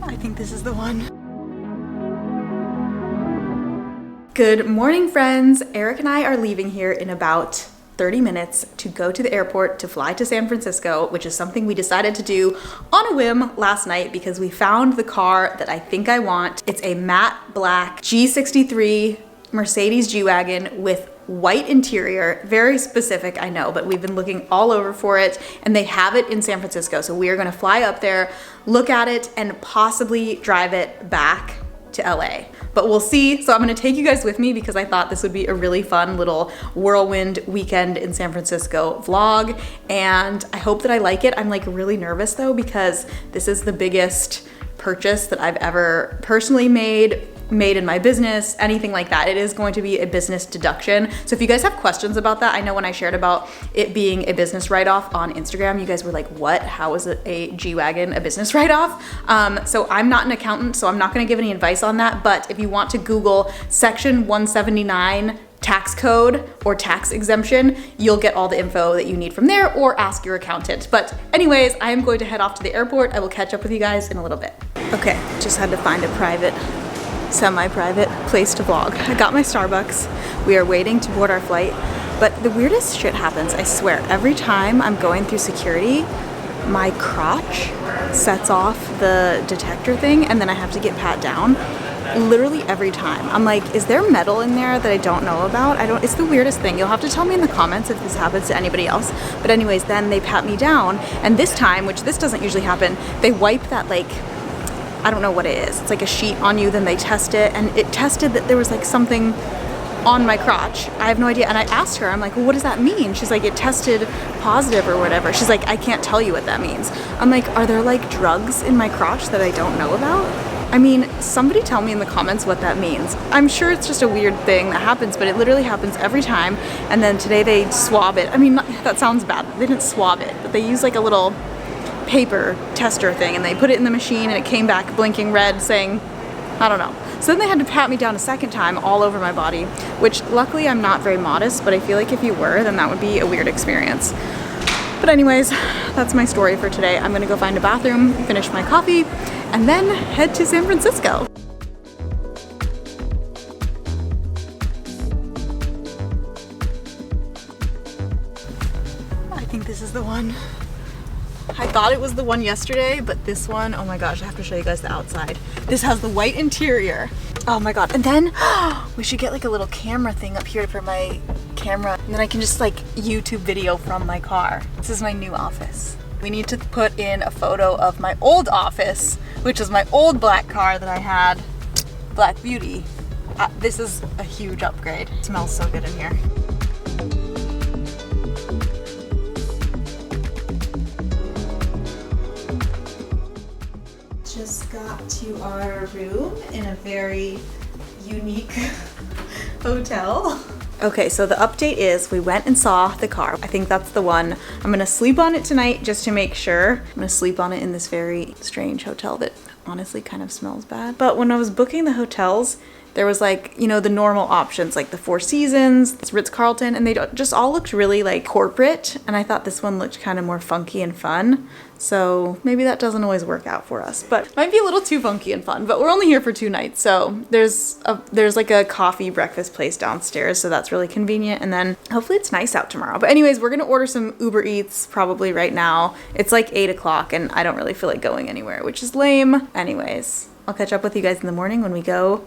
I think this is the one. Good morning, friends. Eric and I are leaving here in about 30 minutes to go to the airport to fly to San Francisco, which is something we decided to do on a whim last night because we found the car that I think I want. It's a matte black G63 Mercedes G-Wagon with white interior. Very specific, I know, but we've been looking all over for it and they have it in San Francisco. So we are gonna fly up there, look at it, and possibly drive it back to LA. But we'll see. So I'm gonna take you guys with me because I thought this would be a really fun little whirlwind weekend in San Francisco vlog. And I hope that I like it. I'm like really nervous though because this is the biggest purchase that I've ever personally made in my business, anything like that. It is going to be a business deduction. So if you guys have questions about that, I know when I shared about it being a business write-off on Instagram, you guys were like, what? How is it a G-Wagon a business write-off? So I'm not an accountant, so I'm not gonna give any advice on that. But if you want to Google Section 179 tax code or tax exemption, you'll get all the info that you need from there, or ask your accountant. But anyways, I am going to head off to the airport. I will catch up with you guys in a little bit. Okay, just had to find a semi-private place to vlog. I got my Starbucks. We are waiting to board our flight, but the weirdest shit happens, I swear. Every time I'm going through security, my crotch sets off the detector thing and then I have to get pat down. Literally every time. I'm like, is there metal in there that I don't know about? It's the weirdest thing. You'll have to tell me in the comments if this happens to anybody else. But anyways, then they pat me down, and this time, which this doesn't usually happen, they wipe that, like, I don't know what it is. It's like a sheet on you, then they test it, and it tested that there was like something on my crotch. I have no idea. And I asked her, I'm like, well, what does that mean? She's like, it tested positive or whatever. She's like, I can't tell you what that means. I'm like, are there like drugs in my crotch that I don't know about? I mean, somebody tell me in the comments what that means. I'm sure it's just a weird thing that happens, but it literally happens every time. And then today they swab it. I mean, that sounds bad. They didn't swab it, but they use like a little paper tester thing and they put it in the machine and it came back blinking red saying, I don't know. So then they had to pat me down a second time all over my body, which luckily I'm not very modest, but I feel like if you were, then that would be a weird experience. But anyways, that's my story for today. I'm gonna go find a bathroom, finish my coffee, and then head to San Francisco. I think this is the one. I thought it was the one yesterday, but this one, oh my gosh, I have to show you guys the outside. This has the white interior. Oh my God. And then we should get like a little camera thing up here for my camera. And then I can just like YouTube video from my car. This is my new office. We need to put in a photo of my old office, which is my old black car that I had, Black Beauty. This is a huge upgrade. It smells so good in here. Just got to our room in a very unique hotel. Okay, so the update is we went and saw the car. I think that's the one. I'm gonna sleep on it tonight just to make sure. I'm gonna sleep on it in this very strange hotel that honestly kind of smells bad. But when I was booking the hotels, there was like, you know, the normal options like the Four Seasons, Ritz-Carlton, and they just all looked really like corporate. And I thought this one looked kind of more funky and fun. So maybe that doesn't always work out for us, but might be a little too funky and fun. But we're only here for 2 nights. So there's like a coffee breakfast place downstairs. So that's really convenient. And then hopefully it's nice out tomorrow. But anyways, we're going to order some Uber Eats probably right now. It's like 8 o'clock and I don't really feel like going anywhere, which is lame. Anyways, I'll catch up with you guys in the morning when we go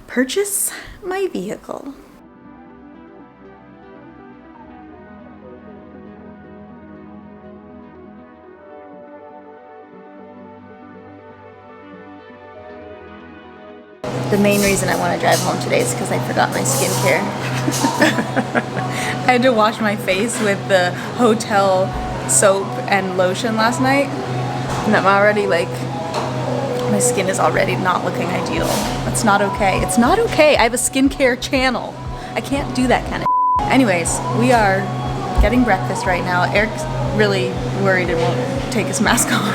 purchase my vehicle. The main reason I want to drive home today is because I forgot my skincare. I had to wash my face with the hotel soap and lotion last night, and I'm already like, my skin is already not looking ideal. That's not okay. It's not okay. I have a skincare channel. I can't do that kind of. Anyways, we are getting breakfast right now. Eric's really worried it won't take his mask off.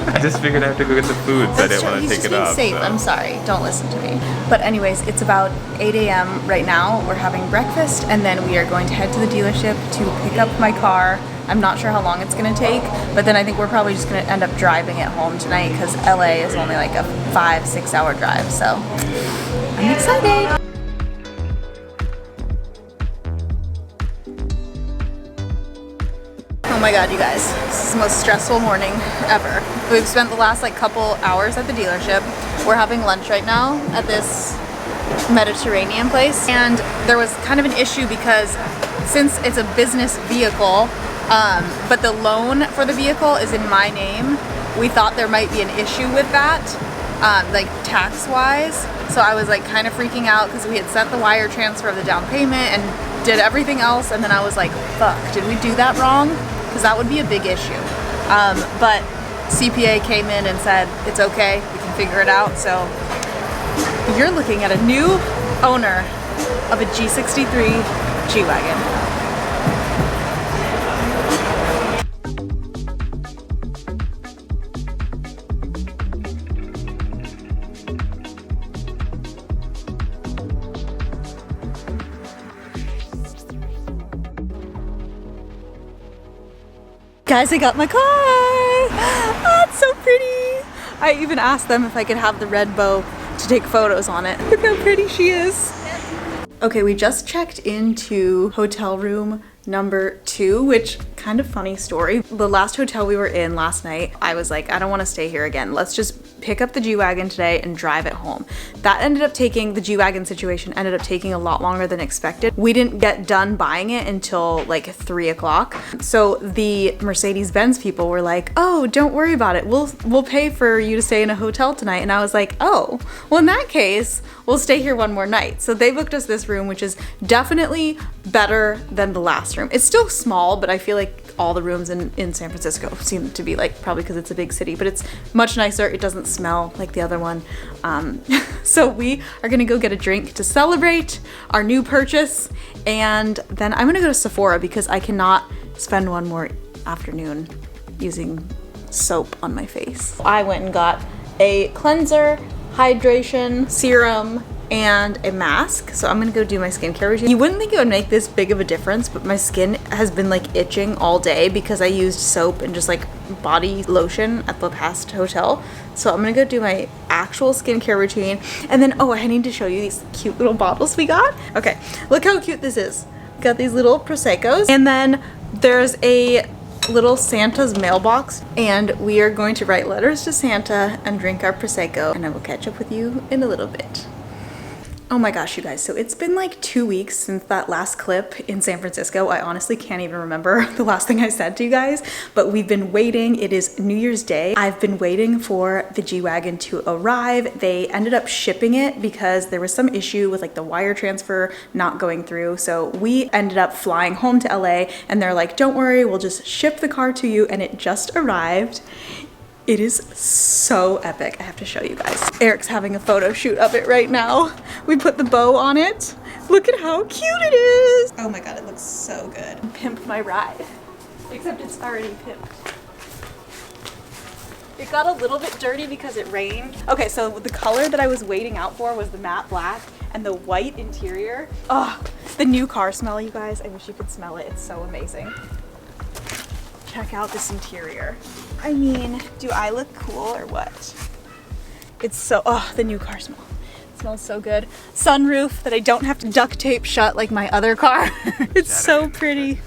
I just figured I have to go get the food, so I didn't want to take it off. Safe. So. I'm sorry. Don't listen to me. But anyways, it's about 8 a.m. right now. We're having breakfast, and then we are going to head to the dealership to pick up my car I'm not sure how long it's gonna take, but then I think we're probably just gonna end up driving it home tonight because LA is only like a 5-6 hour drive, so I'm excited. Oh my god, you guys, this is the most stressful morning ever. We've spent the last like couple hours at the dealership. We're having lunch right now at this Mediterranean place, and there was kind of an issue because since it's a business vehicle, but the loan for the vehicle is in my name, we thought there might be an issue with that, like tax-wise. So I was like kind of freaking out because we had sent the wire transfer of the down payment and did everything else, and then I was like, fuck, did we do that wrong? Because that would be a big issue. But CPA came in and said, it's okay, we can figure it out. So you're looking at a new owner of a G63 G-Wagon. Guys, I got my car! Oh, it's so pretty! I even asked them if I could have the red bow to take photos on it. Look how pretty she is! Okay, we just checked into hotel room number 2, which kind of funny story. The last hotel we were in last night, I was like, I don't want to stay here again. Let's just pick up the G-Wagon today and drive it home. That ended up taking, the G-Wagon situation ended up taking a lot longer than expected. We didn't get done buying it until like 3 o'clock. So the Mercedes Benz people were like, oh, don't worry about it. We'll pay for you to stay in a hotel tonight. And I was like, oh, well in that case, we'll stay here one more night. So they booked us this room, which is definitely better than the last room. It's still small, but I feel like all the rooms in San Francisco seem to be like, probably because it's a big city, but it's much nicer. It doesn't smell like the other one. So we are gonna go get a drink to celebrate our new purchase, and then I'm gonna go to Sephora because I cannot spend one more afternoon using soap on my face. I went and got a cleanser, hydration, serum, and a mask. So I'm gonna go do my skincare routine. You wouldn't think it would make this big of a difference, but my skin has been like itching all day because I used soap and just like body lotion at the past hotel. So I'm gonna go do my actual skincare routine. And then, oh, I need to show you these cute little bottles we got. Okay, look how cute this is. We got these little Proseccos. And then there's a little Santa's mailbox, and we are going to write letters to Santa and drink our Prosecco, and I will catch up with you in a little bit. Oh my gosh, you guys, so it's been like 2 weeks since that last clip in San Francisco. I honestly can't even remember the last thing I said to you guys, but we've been waiting. It is New Year's Day. I've been waiting for the G-Wagon to arrive. They ended up shipping it because there was some issue with like the wire transfer not going through. So we ended up flying home to LA, and they're like, don't worry, we'll just ship the car to you, and it just arrived. It is so epic. I have to show you guys. Eric's having a photo shoot of it right now. We put the bow on it. Look at how cute it is. Oh my god, it looks so good. Pimp my ride. Except it's already pimped. It got a little bit dirty because it rained. Okay, so the color that I was waiting out for was the matte black and the white interior. Oh, the new car smell, you guys. I wish you could smell it. It's so amazing. Check out this interior. I mean, do I look cool or what? It's so, oh, the new car smell. It smells so good. Sunroof that I don't have to duct tape shut like my other car. It's so pretty.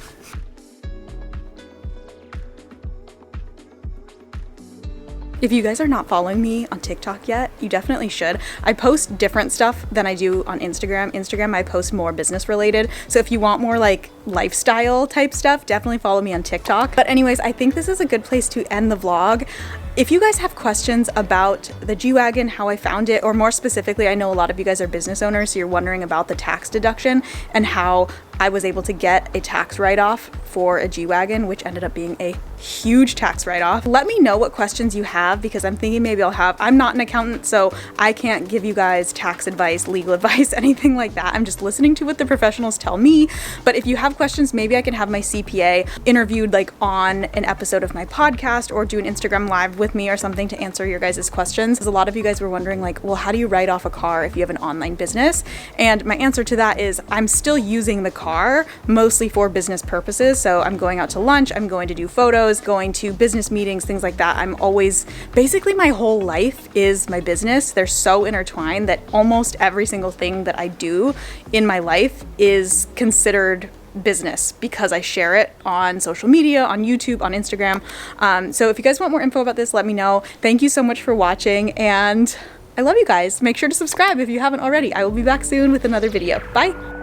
If you guys are not following me on TikTok yet, you definitely should. I post different stuff than I do on Instagram. Instagram, I post more business related. So if you want more like lifestyle type stuff, definitely follow me on TikTok. But anyways, I think this is a good place to end the vlog. If you guys have questions about the G-Wagon, how I found it, or more specifically, I know a lot of you guys are business owners, so you're wondering about the tax deduction and how I was able to get a tax write-off for a G-Wagon, which ended up being a huge tax write-off. Let me know what questions you have, because I'm thinking maybe I'm not an accountant, so I can't give you guys tax advice, legal advice, anything like that. I'm just listening to what the professionals tell me. But if you have questions, maybe I can have my CPA interviewed like on an episode of my podcast or do an Instagram live with with me or something to answer your guys' questions. Because a lot of you guys were wondering like, well, how do you write off a car if you have an online business? And my answer to that is I'm still using the car mostly for business purposes. So I'm going out to lunch, I'm going to do photos, going to business meetings, things like that. I'm always, basically my whole life is my business. They're so intertwined that almost every single thing that I do in my life is considered business because I share it on social media, on YouTube, on Instagram. So if you guys want more info about this, let me know. Thank you so much for watching, and I love you guys. Make sure to subscribe if you haven't already. I will be back soon with another video. Bye.